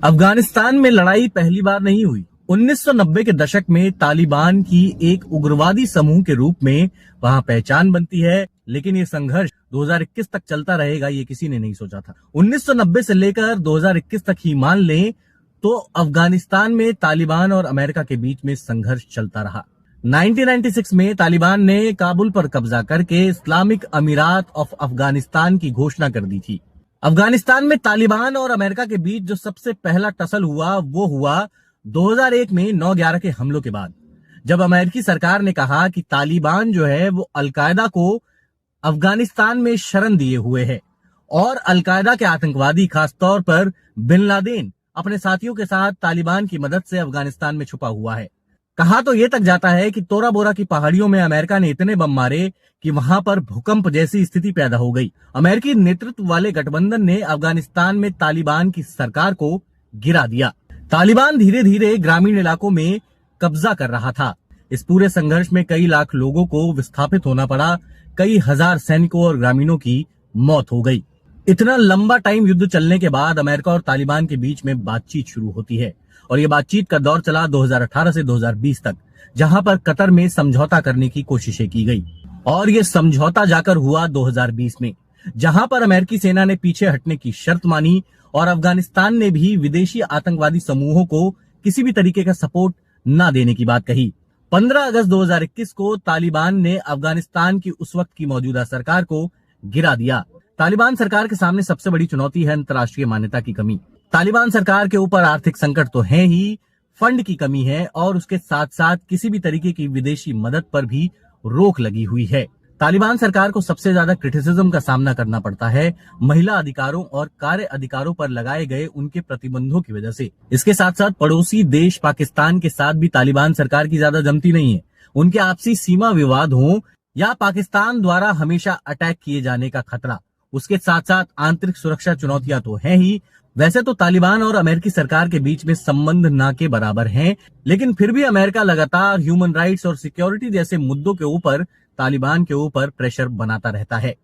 अफगानिस्तान में लड़ाई पहली बार नहीं हुई। 1990 के दशक में तालिबान की एक उग्रवादी समूह के रूप में वहां पहचान बनती है, लेकिन ये संघर्ष 2021 तक चलता रहेगा ये किसी ने नहीं सोचा था। 1990 से लेकर 2021 तक ही मान लें तो अफगानिस्तान में तालिबान और अमेरिका के बीच में संघर्ष चलता रहा। 1996 में तालिबान ने काबुल पर कब्जा करके इस्लामिक अमीरात ऑफ अफगानिस्तान की घोषणा कर दी थी। अफगानिस्तान में तालिबान और अमेरिका के बीच जो सबसे पहला टसल हुआ वो हुआ 2001 में 9/11 के हमलों के बाद, जब अमेरिकी सरकार ने कहा कि तालिबान जो है वो अलकायदा को अफगानिस्तान में शरण दिए हुए है और अलकायदा के आतंकवादी खासतौर पर बिन लादेन अपने साथियों के साथ तालिबान की मदद से अफगानिस्तान में छुपा हुआ है। कहा तो ये तक जाता है कि तोरा बोरा की पहाड़ियों में अमेरिका ने इतने बम मारे कि वहां पर भूकंप जैसी स्थिति पैदा हो गई। अमेरिकी नेतृत्व वाले गठबंधन ने अफगानिस्तान में तालिबान की सरकार को गिरा दिया। तालिबान धीरे धीरे ग्रामीण इलाकों में कब्जा कर रहा था। इस पूरे संघर्ष में कई लाख लोगों को विस्थापित होना पड़ा, कई हजार सैनिकों और ग्रामीणों की मौत हो गई। इतना लंबा टाइम युद्ध चलने के बाद अमेरिका और तालिबान के बीच में बातचीत शुरू होती है और ये बातचीत का दौर चला 2018 से 2020 तक, जहां पर कतर में समझौता करने की कोशिशें की गई और ये समझौता जाकर हुआ 2020 में, जहां पर अमेरिकी सेना ने पीछे हटने की शर्त मानी और अफगानिस्तान ने भी विदेशी आतंकवादी समूहों को किसी भी तरीके का सपोर्ट न देने की बात कही। 15 अगस्त 2021 को तालिबान ने अफगानिस्तान की उस वक्त की मौजूदा सरकार को गिरा दिया। तालिबान सरकार के सामने सबसे बड़ी चुनौती है अंतर्राष्ट्रीय मान्यता की कमी। तालिबान सरकार के ऊपर आर्थिक संकट तो है ही, फंड की कमी है और उसके साथ साथ किसी भी तरीके की विदेशी मदद पर भी रोक लगी हुई है। तालिबान सरकार को सबसे ज्यादा क्रिटिसिज्म का सामना करना पड़ता है महिला अधिकारों और कार्य अधिकारों पर लगाए गए उनके प्रतिबंधों की वजह से। इसके साथ साथ पड़ोसी देश पाकिस्तान के साथ भी तालिबान सरकार की ज्यादा जमती नहीं है। उनके आपसी सीमा विवाद हो या पाकिस्तान द्वारा हमेशा अटैक किए जाने का खतरा, उसके साथ साथ आंतरिक सुरक्षा चुनौतियां तो है ही। वैसे तो तालिबान और अमेरिकी सरकार के बीच में संबंध ना के बराबर हैं, लेकिन फिर भी अमेरिका लगातार ह्यूमन राइट्स और सिक्योरिटी जैसे मुद्दों के ऊपर तालिबान के ऊपर प्रेशर बनाता रहता है।